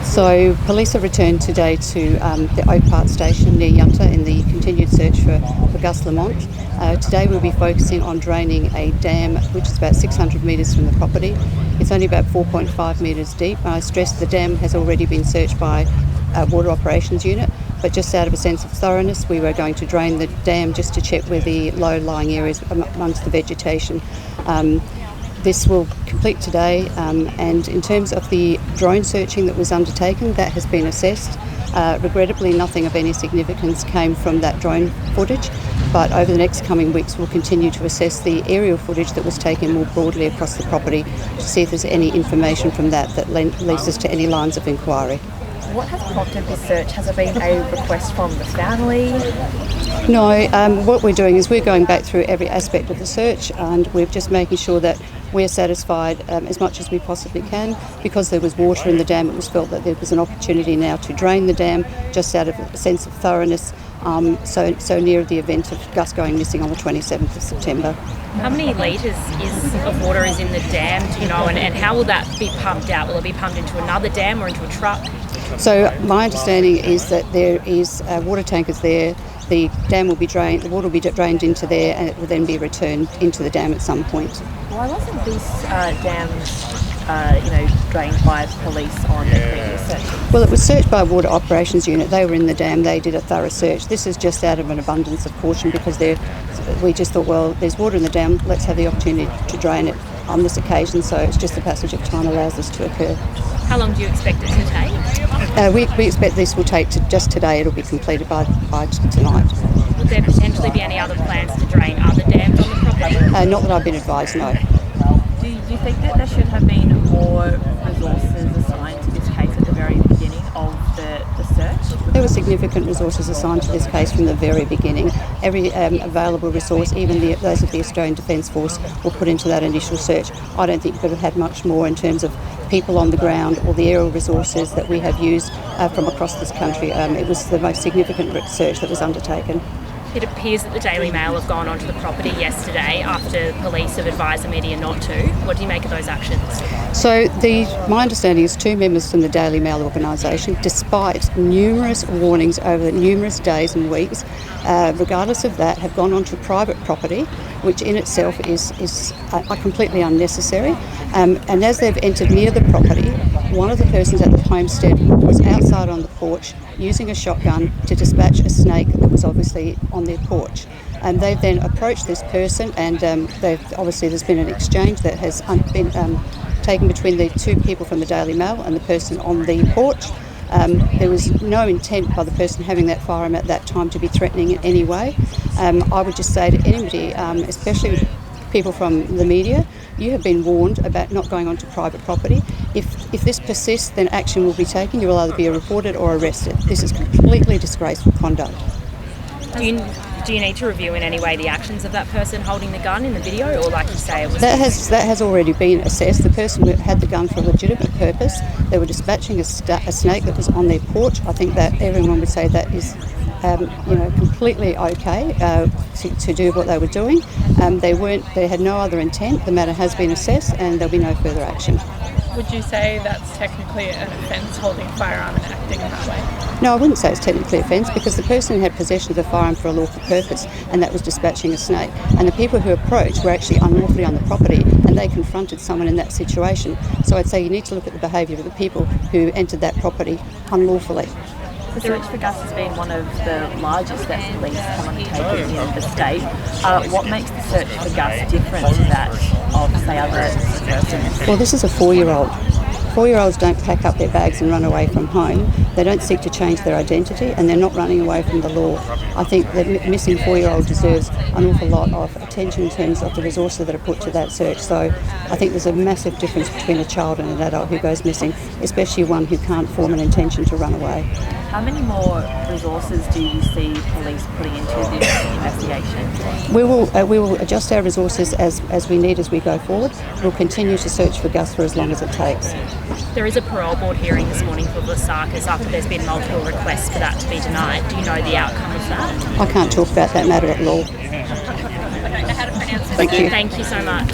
So police have returned today to the Oak Park station near Yunta in the continued search for Gus Lamont. Today we'll be focusing on draining a dam which is about 600 metres from the property. It's only about 4.5 metres deep. I stress the dam has already been searched by a water operations unit, but just out of a sense of thoroughness we were going to drain the dam just to check where the low-lying areas amongst the vegetation. This will complete today, and in terms of the drone searching that was undertaken, that has been assessed. Regrettably, nothing of any significance came from that drone footage, but over the next coming weeks we'll continue to assess the aerial footage that was taken more broadly across the property to see if there's any information from that leads us to any lines of inquiry. What has prompted this search? Has it been a request from the family? No, what we're doing is we're going back through every aspect of the search, and we're just making sure that we're satisfied as much as we possibly can. Because there was water in the dam, it was felt that there was an opportunity now to drain the dam just out of a sense of thoroughness, so near the event of Gus going missing on the 27th of September. How many litres of water is in the dam, do you know, and how will that be pumped out? Will it be pumped into another dam or into a truck? So my understanding is that there is water tankers there. The dam will be drained, the water will be drained into there, and it will then be returned into the dam at some point. Why wasn't this dam, drained by police on the previous search? Well, it was searched by a water operations unit. They were in the dam. They did a thorough search. This is just out of an abundance of caution because we just thought, well, there's water in the dam. Let's have the opportunity to drain it on this occasion. So it's just the passage of time allows this to occur. How long do you expect it to take? We expect this will take just today. It'll be completed by tonight. Would there potentially be any other plans to drain other dams on the property? Not that I've been advised, no. Do you think that there should have been more resources assigned to this case at the very beginning of the search? There were significant resources assigned to this case from the very beginning. Every available resource, even those of the Australian Defence Force, were put into that initial search. I don't think we could have had much more in terms of people on the ground or the aerial resources that we have used from across this country. It was the most significant search that was undertaken. It appears that the Daily Mail have gone onto the property yesterday after police have advised the media not to. What do you make of those actions? So my understanding is two members from the Daily Mail organisation, despite numerous warnings over numerous days and weeks, regardless of that, have gone onto private property, which in itself is completely unnecessary. And as they've entered near the property, one of the persons at the homestead was outside on the porch using a shotgun to dispatch a snake that was obviously on their porch. And they've then approached this person, and there's been an exchange that has been taken between the two people from the Daily Mail and the person on the porch. There was no intent by the person having that firearm at that time to be threatening in any way. I would just say to anybody, especially people from the media, you have been warned about not going onto private property. If this persists, then action will be taken. You will either be reported or arrested. This is completely disgraceful conduct. Do you need to review in any way the actions of that person holding the gun in the video, or like you say, it was... That has already been assessed. The person had the gun for a legitimate purpose. They were dispatching a snake that was on their porch. I think that everyone would say that is completely okay to do what they were doing. They had no other intent. The matter has been assessed, and there'll be no further action. Would you say that's technically an offence, holding a firearm and acting in that way? No, I wouldn't say it's technically offence, because the person had possession of the firearm for a lawful purpose, and that was dispatching a snake. And the people who approached were actually unlawfully on the property, and they confronted someone in that situation. So I'd say you need to look at the behaviour of the people who entered that property unlawfully. The search for Gus has been one of the largest that police have undertaken in the state. What makes the search for Gus different to that of, say, other persons? Well, this is a 4-year-old. 4-year-olds don't pack up their bags and run away from home. They don't seek to change their identity, and they're not running away from the law. I think the missing 4-year-old deserves an awful lot of attention in terms of the resources that are put to that search. So I think there's a massive difference between a child and an adult who goes missing, especially one who can't form an intention to run away. How many more resources do you see police putting into this investigation? We will adjust our resources as we need as we go forward. We'll continue to search for Gus for as long as it takes. There is a parole board hearing this morning for Lasarkas after there's been multiple requests for that to be denied. Do you know the outcome of that? I can't talk about that matter at law. I don't know how to pronounce it. Thank you. Thank you so much.